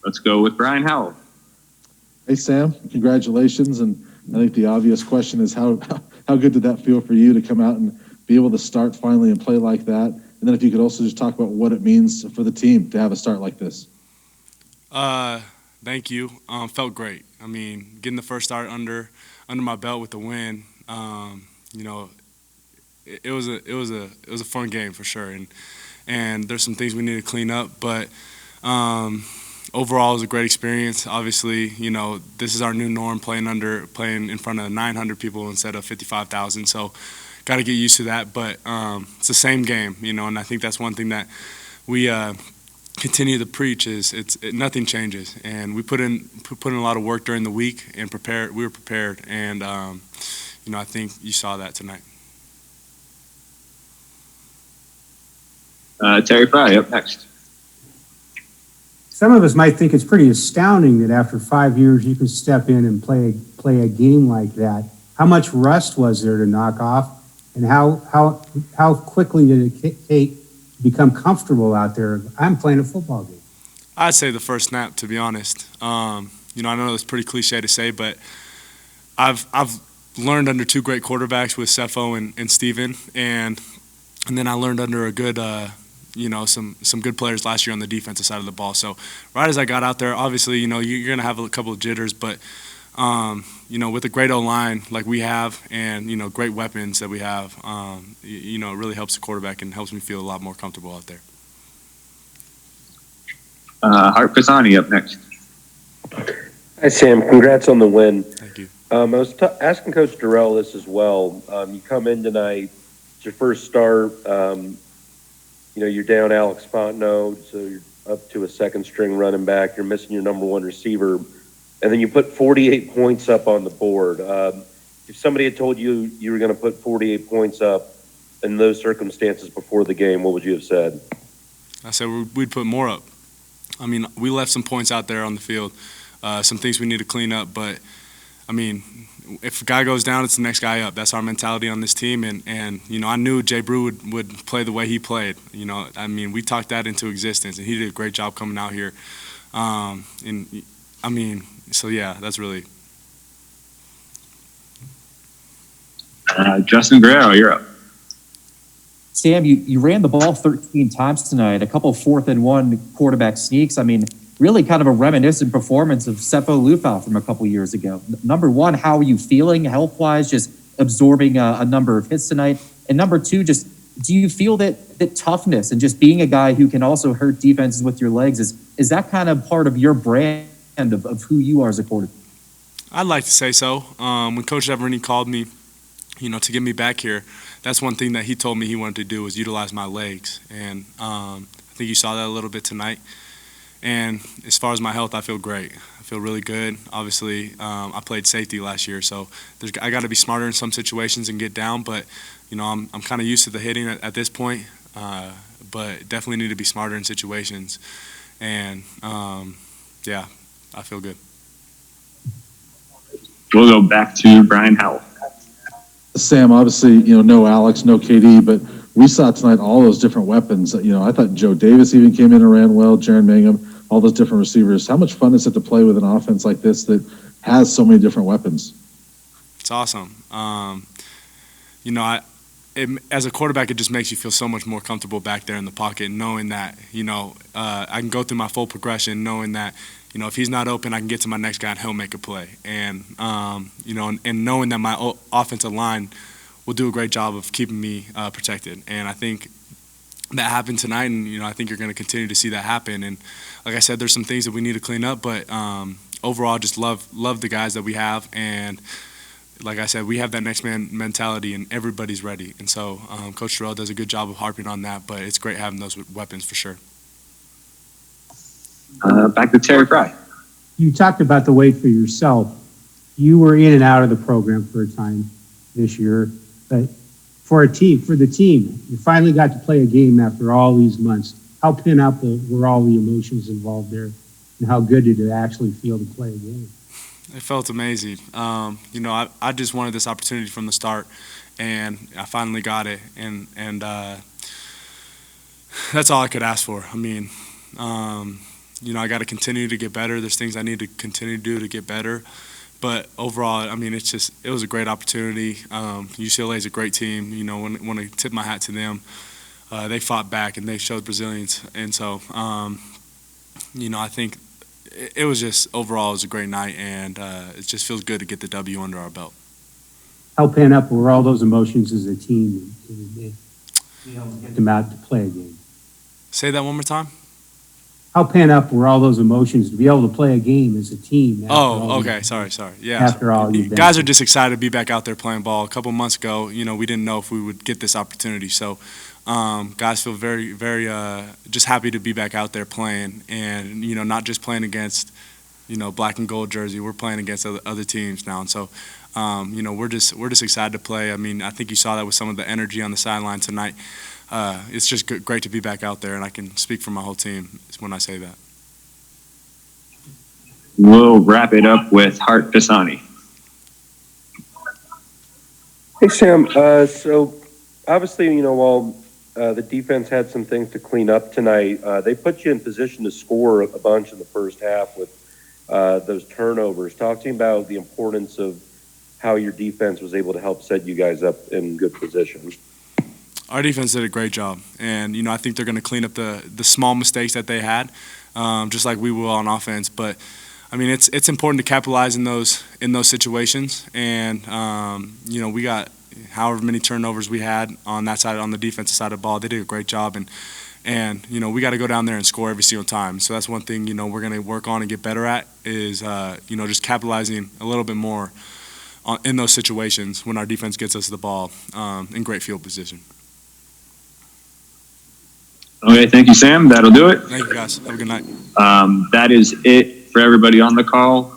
Let's go with Brian Howell. Hey, Sam, congratulations. And I think the obvious question is how good did that feel for you to come out and be able to start finally and play like that? And then if you could also just talk about what it means for the team to have a start like this. Thank you. Felt great. I mean, getting the first start under my belt with the win, you know, it was a fun game for sure. And there's some things we need to clean up, but overall it was a great experience. Obviously, you know, this is our new norm, playing in front of 900 people instead of 55,000. So got to get used to that, but it's the same game, you know, and I think that's one thing that we continue to preach is nothing changes, and we put in a lot of work during the week and we were prepared, and you know, I think you saw that tonight. Terry Fry up next. Some of us might think it's pretty astounding that after 5 years you can step in and play a game like that. How much rust was there to knock off, and how quickly did it take to become comfortable out there? I'm playing a football game. I'd say the first snap, to be honest. You know, I know it's pretty cliche to say, but I've learned under two great quarterbacks with Sefo and Steven, and then I learned under a good you know, some good players last year on the defensive side of the ball. So right as I got out there, obviously, you know, you're going to have a couple of jitters, but, you know, with a great O-line like we have and, you know, great weapons that we have, you know, it really helps the quarterback and helps me feel a lot more comfortable out there. Hart Pisani up next. Hi, Sam. Congrats on the win. Thank you. I was asking Coach Durrell this as well. You come in tonight, it's your first start. You know, you're down Alex Fontenot, so you're up to a second-string running back. You're missing your number one receiver. And then you put 48 points up on the board. If somebody had told you you were going to put 48 points up in those circumstances before the game, what would you have said? I said we'd put more up. I mean, we left some points out there on the field, some things we need to clean up. But, I mean, if a guy goes down, it's the next guy up. That's our mentality on this team. And you know, I knew Jay Brew would play the way he played. You know, I mean, we talked that into existence, and he did a great job coming out here. And, I mean, so, yeah, that's really Justin Guerrero, you're up. Sam, you ran the ball 13 times tonight, a couple 4th-and-1 quarterback sneaks. I mean, really kind of a reminiscent performance of Sefo Lufau from a couple years ago. Number one, how are you feeling health-wise, just absorbing a number of hits tonight? And number two, just do you feel that toughness and just being a guy who can also hurt defenses with your legs, is that kind of part of your brand of who you are as a quarterback? I'd like to say so. When Coach Everini called me, you know, to get me back here, that's one thing that he told me he wanted to do was utilize my legs. And I think you saw that a little bit tonight. And as far as my health, I feel great. I feel really good. Obviously, I played safety last year, so I got to be smarter in some situations and get down. But, you know, I'm kind of used to the hitting at this point, but definitely need to be smarter in situations. And, yeah, I feel good. We'll go back to Brian Howell. Sam, obviously, you know, no Alex, no KD, but we saw tonight all those different weapons. You know, I thought Joe Davis even came in and ran well, Jaron Mangum, all those different receivers. How much fun is it to play with an offense like this that has so many different weapons? It's awesome. You know, as a quarterback, it just makes you feel so much more comfortable back there in the pocket, knowing that, you know, I can go through my full progression, knowing that, you know, if he's not open, I can get to my next guy and he'll make a play. And, you know, and knowing that my offensive line will do a great job of keeping me protected. And I think that happened tonight, and, you know, I think you're going to continue to see that happen. And like I said, there's some things that we need to clean up, but overall just love the guys that we have. And like I said, we have that next man mentality, and everybody's ready. And so Coach Terrell does a good job of harping on that, but it's great having those weapons for sure. Back to Terry Fry. You talked about the wait for yourself. You were in and out of the program for a time this year, but for the team, you finally got to play a game after all these months. How pin up were all the emotions involved there, and how good did it actually feel to play a game? It felt amazing. You know, I just wanted this opportunity from the start, and I finally got it, and that's all I could ask for. I mean, I got to continue to get better. There's things I need to continue to do to get better. But overall, I mean, it was a great opportunity. UCLA is a great team. Want to tip my hat to them. They fought back and they showed resilience. And so, I think it was just overall it was a great night, and it just feels good to get the W under our belt. How pent up were all those emotions as a team and get them out to play a game? Say that one more time. How pent up were all those emotions to be able to play a game as a team? Oh, okay. Sorry. Yeah. After all you've been guys are through? just excited to be back out there playing ball. A couple months ago, we didn't know if we would get this opportunity. So, guys feel very, very just happy to be back out there playing, and not just playing against black and gold jersey. We're playing against other teams now, and so we're just excited to play. I mean, I think you saw that with some of the energy on the sideline tonight. It's just great to be back out there, and I can speak for my whole team when I say that. We'll wrap it up with Hart Pisani. Hey, Sam. So obviously, while the defense had some things to clean up tonight, they put you in position to score a bunch in the first half with those turnovers. Talk to me about the importance of how your defense was able to help set you guys up in good position. Our defense did a great job, and I think they're going to clean up the small mistakes that they had, just like we will on offense. But I mean, it's important to capitalize in those situations, and we got however many turnovers we had on that side, on the defensive side of the ball. They did a great job, and we got to go down there and score every single time. So that's one thing we're going to work on and get better at is just capitalizing a little bit more in those situations when our defense gets us the ball in great field position. Okay, thank you, Sam. That'll do it. Thank you, guys. Have a good night. That is it for everybody on the call.